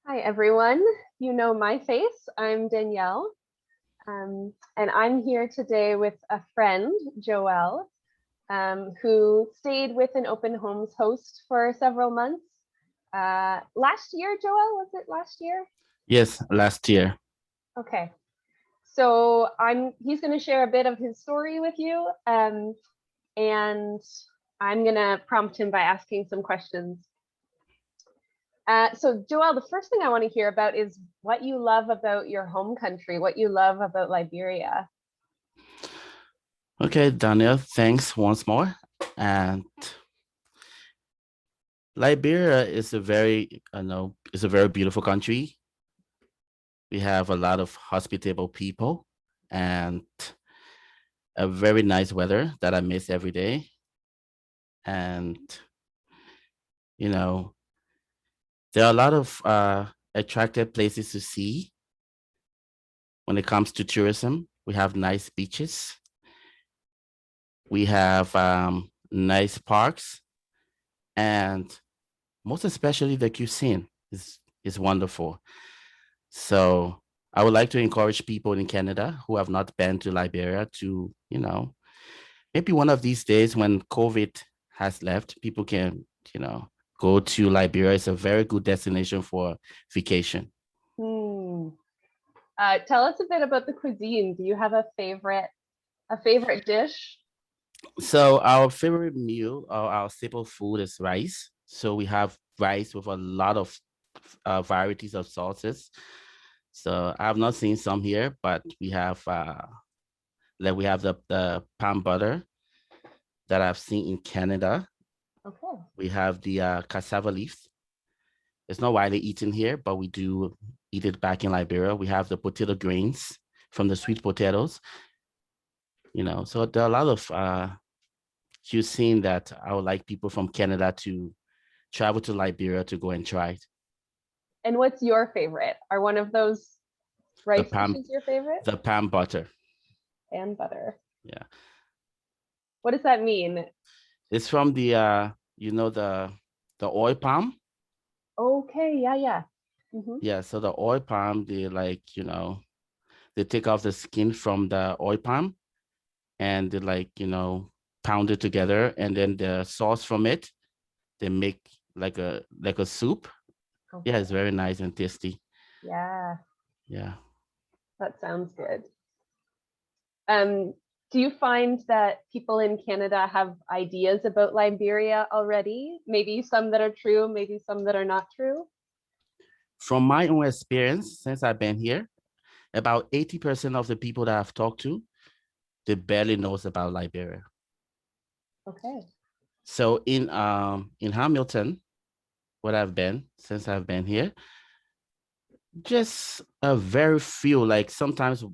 Hi, everyone. You know my face. I'm Danielle, and I'm here today with a friend, Joelle, who stayed with an open homes host for several months. Last year, Joelle, was it last year? Yes, last year. Okay. So he's going to share a bit of his story with you, and I'm going to prompt him by asking some questions. So Joelle, the first thing I want to hear about is what you love about your home country, what you love about Liberia. Okay, Daniel, thanks once more. And Liberia is it's a very beautiful country. We have a lot of hospitable people and a very nice weather that I miss every day. And, you know, there are a lot of attractive places to see when it comes to tourism. We have nice beaches. We have nice parks, and most especially the cuisine is wonderful. So I would like to encourage people in Canada who have not been to Liberia to, maybe one of these days when COVID has left, people can, go to Liberia. It's a very good destination for vacation. Hmm. Tell us a bit about the cuisine. Do you have a favorite dish? So our favorite meal or our staple food is rice. So we have rice with a lot of varieties of sauces. So I have not seen some here, but we have the palm butter that I've seen in Canada. Okay. We have the cassava leaves. It's not widely eaten here, but we do eat it back in Liberia. We have the potato grains from the sweet potatoes. So there are a lot of cuisine that I would like people from Canada to travel to Liberia to go and try it. And what's your favorite? Are one of those The rice palm, dishes your favorite? the palm butter. And butter. Yeah, What does that mean? it's from the oil palm. Okay, yeah, yeah. Mm-hmm. Yeah, so the oil palm, they take off the skin from the oil palm and they pound it together, and then the sauce from it, they make like a soup. Yeah, Okay. it's very nice and tasty. Yeah, Yeah. that sounds good. Um, do you find that people in Canada have ideas about Liberia already? Maybe some that are true, maybe some that are not true? From my own experience, since I've been here, about 80% of the people that I've talked to, they barely knows about Liberia. Okay. So in Hamilton, what I've been since I've been here, just a very few. Like sometimes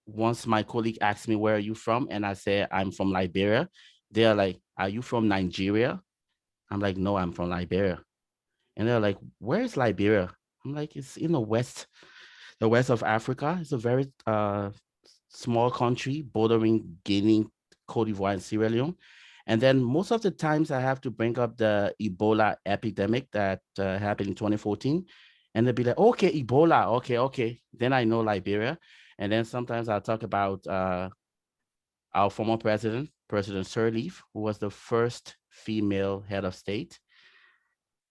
once my colleague asks me, where are you from? And I say, I'm from Liberia. They're like, are you from Nigeria? I'm like, no, I'm from Liberia. And they're like, where is Liberia? I'm like, it's in the west of Africa. It's a very small country bordering Guinea, Cote d'Ivoire, and Sierra Leone. And then most of the times I have to bring up the Ebola epidemic that happened in 2014. And they'll be like, okay, Ebola. Okay, okay. Then I know Liberia. And then sometimes I'll talk about our former president, President Sirleaf, who was the first female head of state.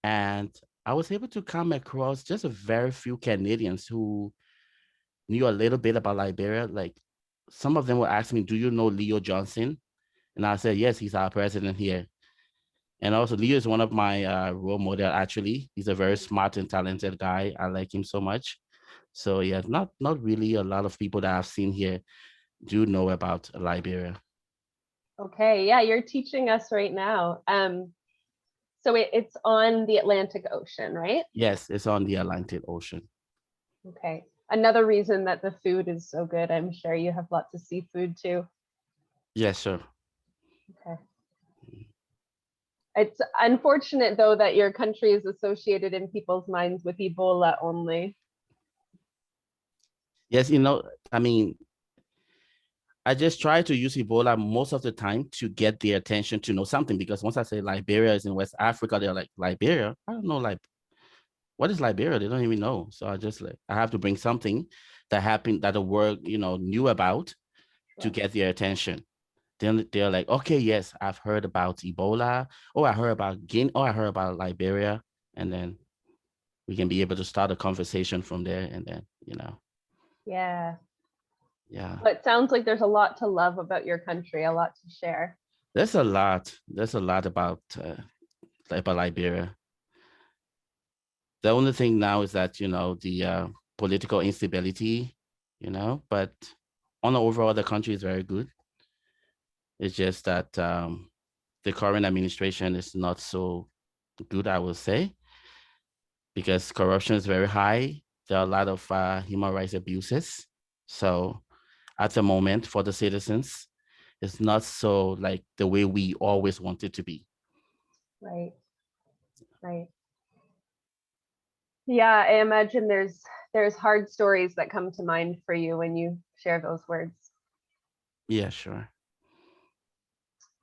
And I was able to come across just a very few Canadians who knew a little bit about Liberia. Like some of them would ask me, do you know Leo Johnson? And I said, yes, he's our president here. And also Leo is one of my role model, actually. He's a very smart and talented guy. I like him so much. So yeah, not really a lot of people that I've seen here do know about Liberia. Okay, yeah, you're teaching us right now. So it's on the Atlantic Ocean, right? Yes, it's on the Atlantic Ocean. Okay. Another reason that the food is so good, I'm sure you have lots of seafood too. Yes, sir. Okay. It's unfortunate though that your country is associated in people's minds with Ebola only. Yes, I mean, I just try to use Ebola most of the time to get their attention to know something, because once I say Liberia is in West Africa, they're like, Liberia? I don't know, like, what is Liberia? They don't even know. So I have to bring something that happened that the world, knew about to Sure. get their attention. Then they're like, okay, yes, I've heard about Ebola. Oh, I heard about Guinea. Oh, I heard about Liberia. And then we can be able to start a conversation from there. And then, Yeah. yeah, Well, it sounds like there's a lot to love about your country, a lot to share. there's a lot. There's a lot about Liberia. The only thing now is that, the political instability, but on the overall, the country is very good. It's just that the current administration is not so good, I will say, because corruption is very high. There are a lot of human rights abuses. So at the moment, for the citizens, it's not so like the way we always want it to be. Right. Right. Yeah, I imagine there's hard stories that come to mind for you when you share those words. Yeah, sure.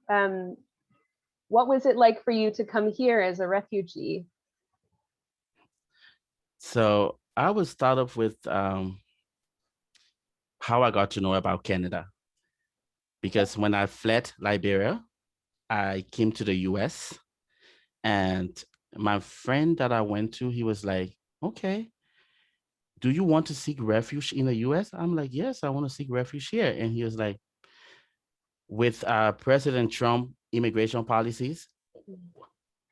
Um, what was it like for you to come here as a refugee? So I will start off with how I got to know about Canada. Okay. Because when I fled Liberia, I came to the US, and my friend that I went to, he was like, okay, do you want to seek refuge in the US? I'm like, yes, I want to seek refuge here. And he was like, with President Trump immigration policies,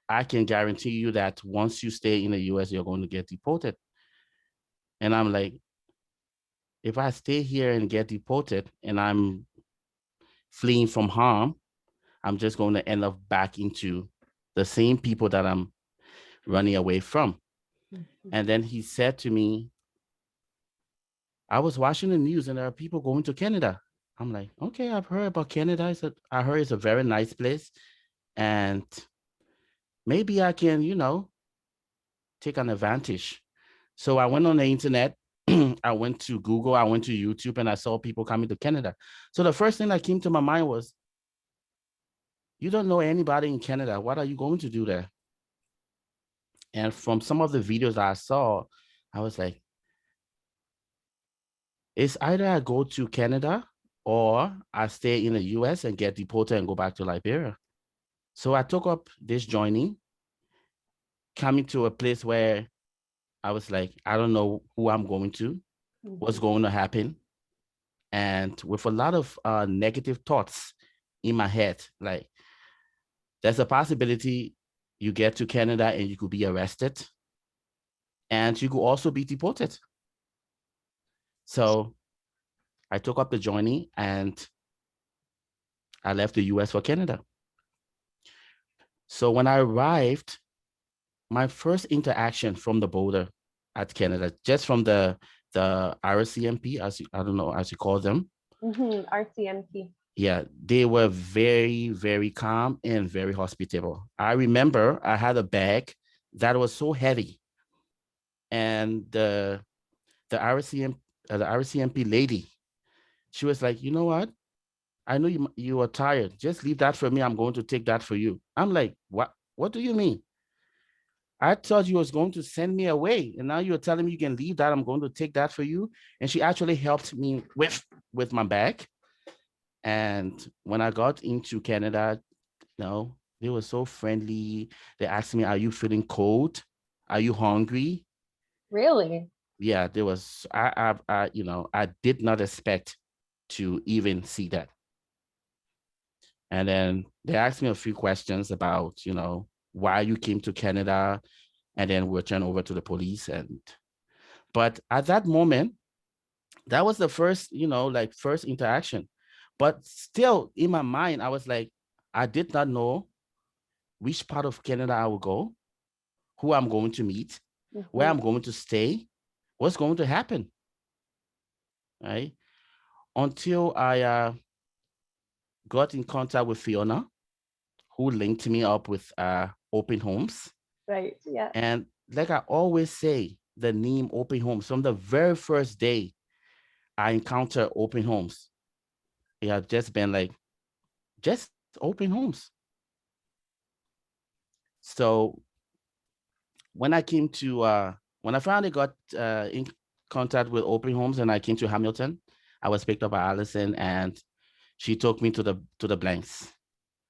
I can guarantee you that once you stay in the US, you're going to get deported. And I'm like, if I stay here and get deported and I'm fleeing from harm, I'm just going to end up back into the same people that I'm running away from. Mhm. And then he said to me, I was watching the news and there are people going to Canada. I'm like, okay, I've heard about Canada. I heard it's a very nice place. And maybe I can, take an advantage. So I went on the internet. I went to Google, I went to YouTube, and I saw people coming to Canada. So the first thing that came to my mind was, you don't know anybody in Canada. What are you going to do there? And from some of the videos I saw, I was like, it's either I go to Canada or I stay in the US and get deported and go back to Liberia. So I took up this joining, coming to a place where I was like, I don't know who I'm going to, what's Mhm. going to happen. And with a lot of negative thoughts in my head, like there's a possibility you get to Canada and you could be arrested and you could also be deported. So I took up the journey and I left the US for Canada. So when I arrived, my first interaction from the border at Canada, just from the RCMP, I don't know, as you call them. RCMP. Yeah, they were very, very calm and very hospitable. I remember I had a bag that was so heavy, and the RCMP lady, she was like, you know what? I know you are tired. Just leave that for me. I'm going to take that for you. I'm like, what? What do you mean? I thought you was going to send me away, and now you're telling me you can leave that. I'm going to take that for you. And she actually helped me with my bag. And when I got into Canada, they were so friendly. They asked me, "Are you feeling cold? Are you hungry?" Really? Yeah, there was. I did not expect to even see that. And then they asked me a few questions about, why you came to Canada, and then we were turned over to the police. But at that moment, that was the first, like first interaction. But still in my mind, I was like, I did not know which part of Canada I will go, who I'm going to meet, where Mhm. I'm going to stay, what's going to happen, right? Until I got in contact with Fiona, who linked me up with Open Homes. Right. Yeah. And like I always say, the name Open Homes, from the very first day I encountered Open Homes, it had just been like, just Open Homes. So when I came to when I finally got in contact with open homes and I came to Hamilton, I was picked up by Allison and she took me to the blanks.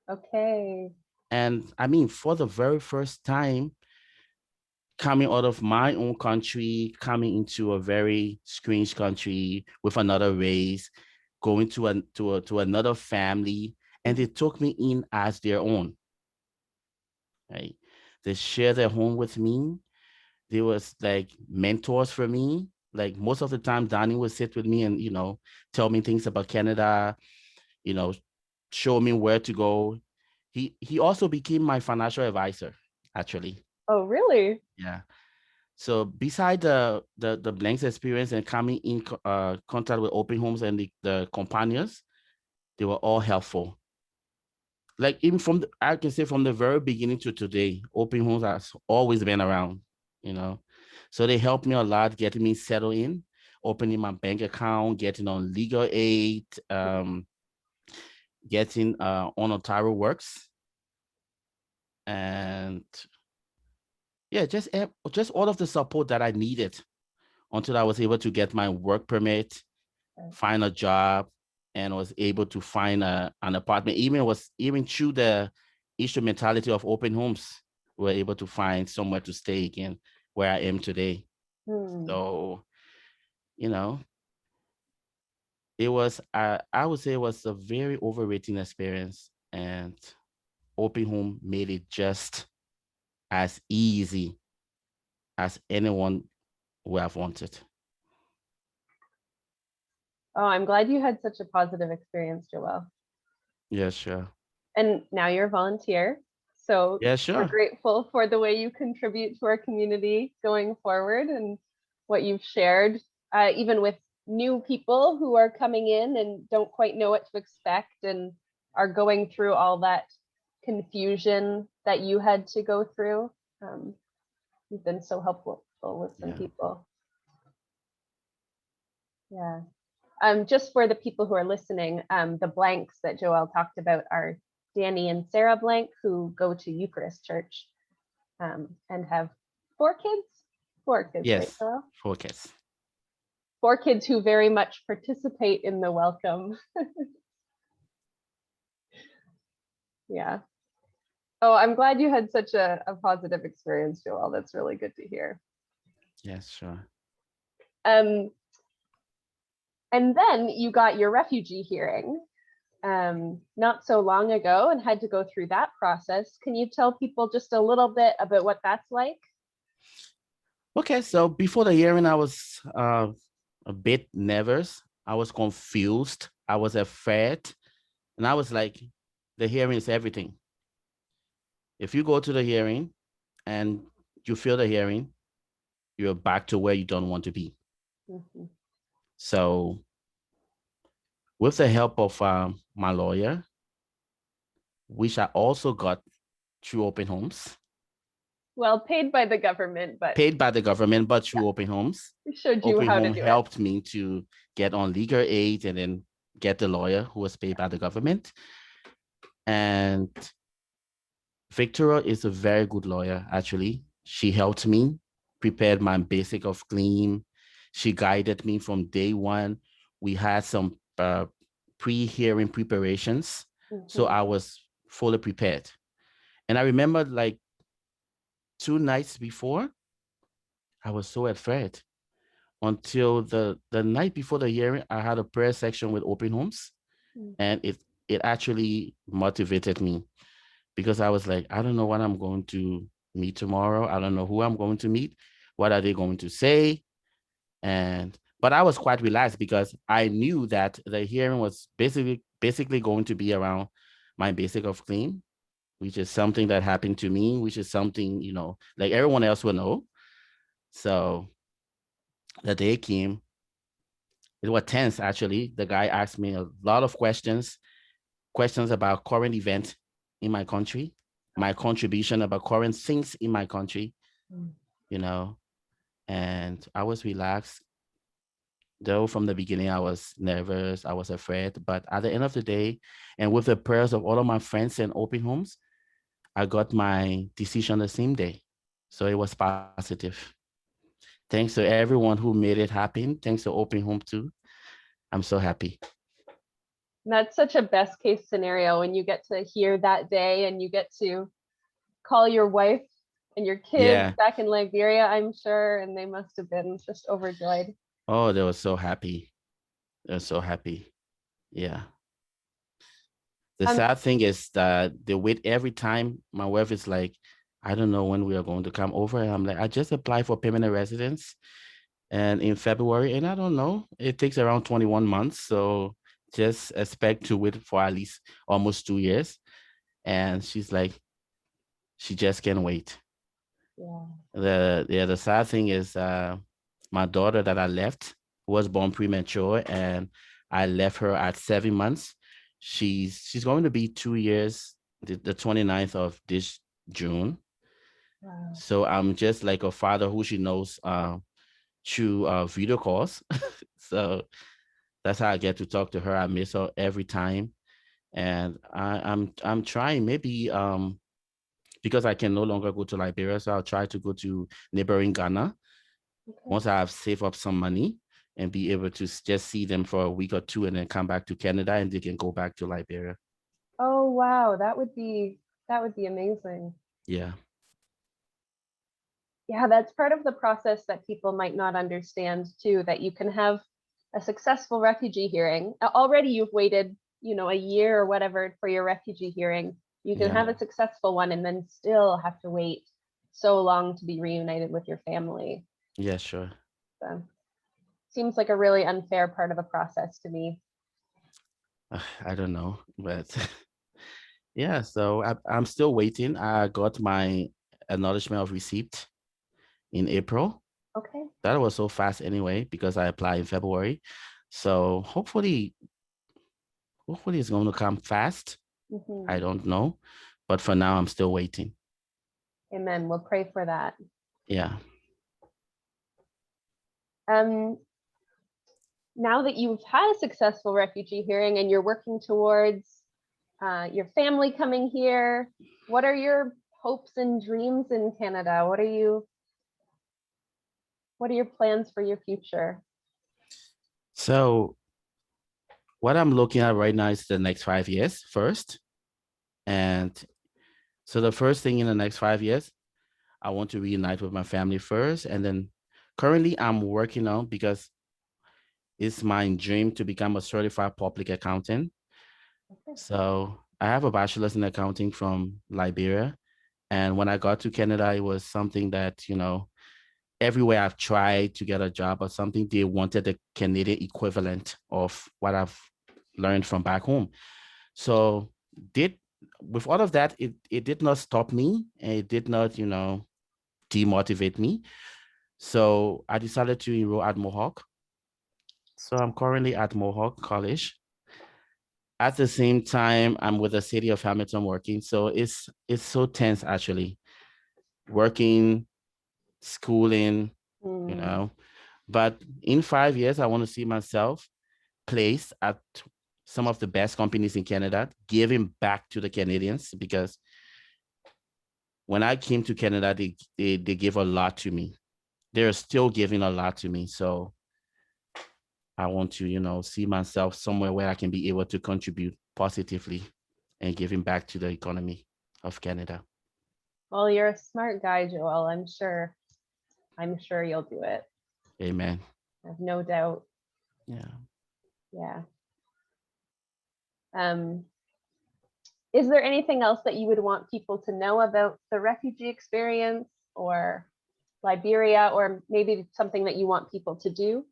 Okay. And I mean, for the very first time, coming out of my own country, coming into a very strange country with another race, going to another family, and they took me in as their own. Right? They shared their home with me. They was like mentors for me. Like most of the time, Danny would sit with me and tell me things about Canada. You know, show me where to go. He also became my financial advisor, actually. Oh, really? Yeah. So beside the blanks experience and coming in contact with open homes and the companions, they were all helpful. Like even I can say from the very beginning to today, open homes has always been around, you know. So they helped me a lot, getting me settled in, opening my bank account, getting on legal aid, getting on Ontario Works, and yeah, just all of the support that I needed until I was able to get my work permit, find a job, and was able to find an apartment. Even through the instrumentality of open homes, we were able to find somewhere to stay again, where I am today. Hmm. So, you know, it was I would say it was a very overrated experience, and open home made it just as easy as anyone would have wanted. Oh, I'm glad you had such a positive experience, Joelle. Yeah, sure. And now you're a volunteer. So Yeah, we're sure. grateful for the way you contribute to our community going forward and what you've shared, even with new people who are coming in and don't quite know what to expect and are going through all that confusion that you had to go through. Um, you've been so helpful with some Yeah. people. Yeah. Just for the people who are listening, the blanks that Joelle talked about are Danny and Sarah Blank, who go to Eucharist Church and have four kids. Four kids, right, Yes. Joelle? Focus. Four kids who very much participate in the welcome. Yeah. Oh, I'm glad you had such a positive experience, Joelle. That's really good to hear. Yes, sure. Um, and then you got your refugee hearing not so long ago and had to go through that process. Can you tell people just a little bit about what that's like? Okay, so before the hearing, I was a bit nervous. I was confused. I was afraid. And I was like, the hearing is everything. If you go to the hearing and you feel the hearing, you're back to where you don't want to be. Mm-hmm. So, with the help of my lawyer, which I also got through open homes, Well, paid by the government, but paid by the government, but through yeah, open homes. we showed you Open how to home do it. helped me to get on legal aid and then get the lawyer who was paid by the government. And Victoria is a very good lawyer, actually. She helped me, prepared my basic of claim. She guided me from day one. We had some pre-hearing preparations, so Mm-hmm. I was fully prepared. And I remember like 2 nights before, I was so afraid until the night before the hearing. I had a prayer section with open homes, and it actually motivated me because I was like, I don't know what I'm going to meet tomorrow. I don't know who I'm going to meet. What are they going to say? But I was quite relaxed because I knew that the hearing was basically going to be around my basic of clean, which is something that happened to me, which is something, like everyone else will know. So the day came, it was tense actually. The guy asked me a lot of questions about current events in my country, my contribution about current things in my country, you know, and I was relaxed. Though from the beginning I was nervous, I was afraid, but at the end of the day, and with the prayers of all of my friends and open homes, I got my decision the same day. So it was positive. Thanks to everyone who made it happen. Thanks to Open Home too. I'm so happy. That's such a best case scenario when you get to hear that day and you get to call your wife and your kids Yeah. back in Liberia, I'm sure, and they must have been just overjoyed. Oh, they were so happy. They were so happy. Yeah. The Um, sad thing is that they wait every time. My wife is like, I don't know when we are going to come over. And I'm like, I just applied for permanent residence and in February, and I don't know. It takes around 21 months. So just expect to wait for at least almost 2 years. And she's like, she just can't wait. yeah. The sad thing is my daughter that I left was born premature and I left her at 7 months. She's going to be 2 years the 29th of this June. Wow. So I'm just like a father who she knows through video calls. So that's how I get to talk to her. I miss her every time. And I'm trying maybe because I can no longer go to Liberia, so I'll try to go to neighboring Ghana Okay. once I have saved up some money and be able to just see them for a week or two and then come back to Canada and they can go back to Liberia. Oh wow, that would be amazing. Yeah. Yeah, that's part of the process that people might not understand too, that you can have a successful refugee hearing. Already you've waited, a year or whatever for your refugee hearing. You can Yeah. have a successful one and then still have to wait so long to be reunited with your family. Yeah, sure. So seems like a really unfair part of the process to me. I don't know, but yeah, so I'm still waiting. I got my acknowledgement of receipt in April. Okay. That was so fast anyway because I applied in February. So hopefully it's going to come fast. I Hmm. don't know, but for now I'm still waiting. Amen. We'll pray for that. Yeah. Um, Now that you've had a successful refugee hearing and you're working towards your family coming here, what are your hopes and dreams in Canada? What are your plans for your future? So what I'm looking at right now is the next 5 years first. And so the first thing in the next 5 years, I want to reunite with my family first. And then currently I'm working on because it's my dream to become a certified public accountant. Okay. So I have a bachelor's in accounting from Liberia. And when I got to Canada, it was something that, everywhere I've tried to get a job or something, they wanted the Canadian equivalent of what I've learned from back home. So did with all of that, it did not stop me and it did not, demotivate me. So I decided to enroll at Mohawk. So I'm currently at Mohawk College. At the same time, I'm with the city of Hamilton working. So it's so tense actually. Working, schooling, you Hmm. know. But in 5 years, I want to see myself placed at some of the best companies in Canada, giving back to the Canadians because when I came to Canada, they gave a lot to me. They're still giving a lot to me. So I want to, see myself somewhere where I can be able to contribute positively and giving back to the economy of Canada. Well, you're a smart guy, Joel. I'm sure you'll do it. Amen. I have no doubt. Yeah. Yeah. Um, is there anything else that you would want people to know about the refugee experience or Liberia, or maybe something that you want people to do?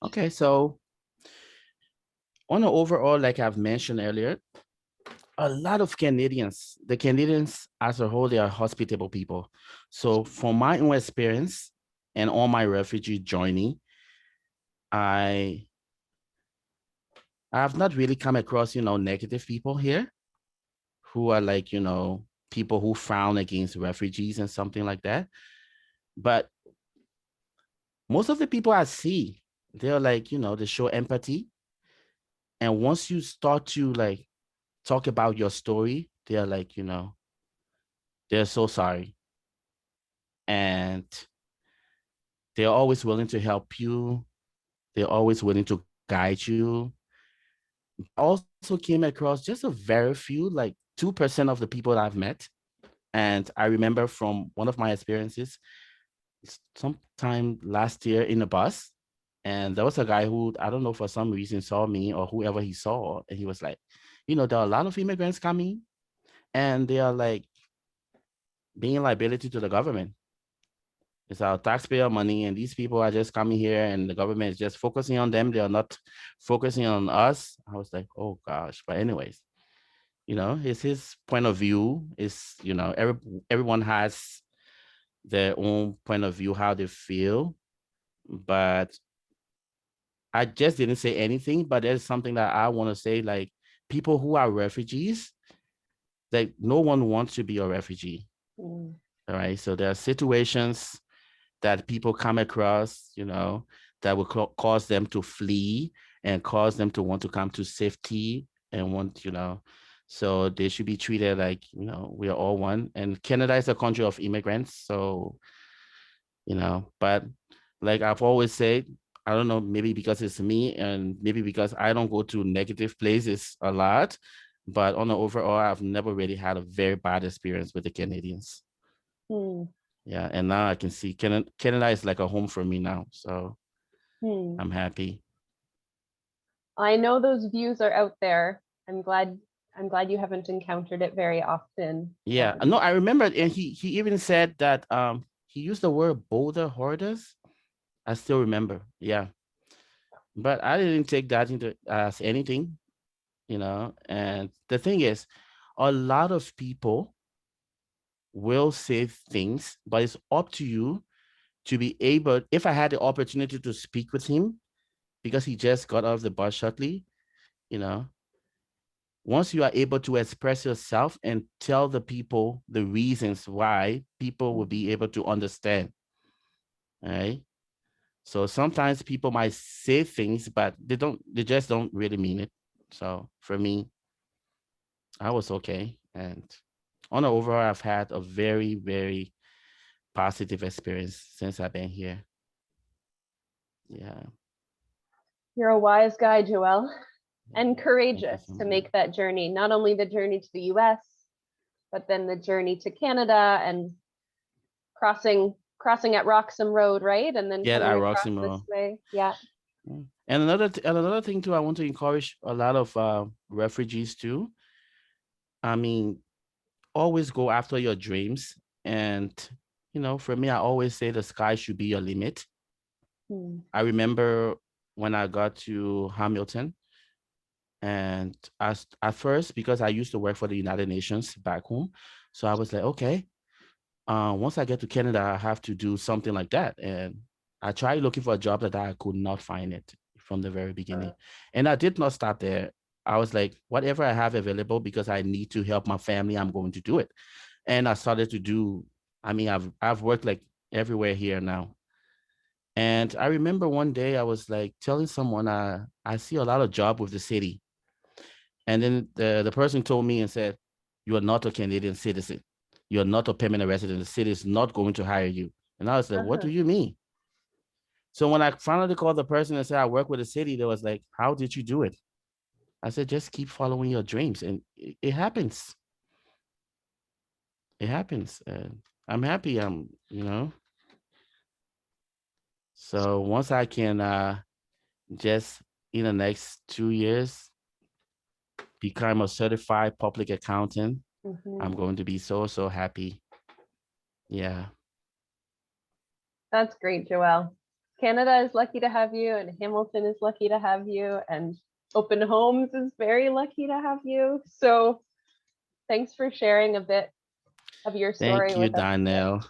Okay. So on the overall, like I've mentioned earlier, a lot of Canadians, the Canadians as a whole, they are hospitable people. So from my own experience and on my refugee journey, I I have not really come across, negative people here who are like, people who frown against refugees and something like that. But most of the people I see, they're like, they show empathy. And once you start to like talk about your story, they're like, they're so sorry. and they're always willing to help you. They're always willing to guide you. I also came across just a very few, like 2% of the people that I've met. And I remember from one of my experiences, sometime last year in a bus, and there was a guy who, I don't know, for some reason saw me or whoever he saw, and he was like, there are a lot of immigrants coming, and they are like being a liability to the government. It's our taxpayer money, and these people are just coming here, and the government is just focusing on them. They are not focusing on us. I was like, oh gosh. But anyways, it's his point of view. Is everyone has their own point of view, how they feel. But I just didn't say anything. But there's something that I want to say, like people who are refugees, like no one wants to be a refugee. All right. So there are situations that people come across, that will cause them to flee and cause them to want to come to safety and want, so they should be treated like, we are all one. And Canada is a country of immigrants. So, but like I've always said, I don't know, maybe because it's me and maybe because I don't go to negative places a lot, but on the overall, I've never really had a very bad experience with the Canadians. Yeah, and now I can see Canada is like a home for me now, so I'm happy. I know those views are out there. I'm glad you haven't encountered it very often. Yeah, no, I remember, and he even said that he used the word border hoarders. I still remember, yeah, but I didn't take that into as anything, And the thing is, a lot of people will say things, but it's up to you to be able. If I had the opportunity to speak with him, because he just got off the bus shortly, once you are able to express yourself and tell the people the reasons why, people will be able to understand. All right. So sometimes people might say things, but they just don't really mean it. So for me, I was okay. And on the overall, I've had a very, very positive experience since I've been here. Yeah. You're a wise guy, Joel, and courageous to make that journey, not only the journey to the US, but then the journey to Canada and crossing at Roxham Road, right? And then coming across this way. Yeah. And another thing too, I want to encourage a lot of refugees too. I mean, always go after your dreams. And, for me, I always say the sky should be your limit. I remember when I got to Hamilton, and at first, because I used to work for the United Nations back home, so I was like, okay, once I get to Canada, I have to do something like that. And I tried looking for a job that I could not find it from the very beginning. And I did not stop there. I was like, whatever I have available, because I need to help my family, I'm going to do it. And I started to do, I've worked like everywhere here now. And I remember one day I was like telling someone, I see a lot of job with the city. And then the person told me and said, you are not a Canadian citizen. You're not a permanent resident. The city is not going to hire you. And I was like, what do you mean? So when I finally called the person and said, I work with the city, they was like, how did you do it? I said, just keep following your dreams. And it happens. It happens. I'm happy. So once I can just in the next 2 years, become a certified public accountant, I'm going to be so, so happy. Yeah. That's great, Joel. Canada is lucky to have you, and Hamilton is lucky to have you, and Open Homes is very lucky to have you. So thanks for sharing a bit of your story. Thank you, Donnell.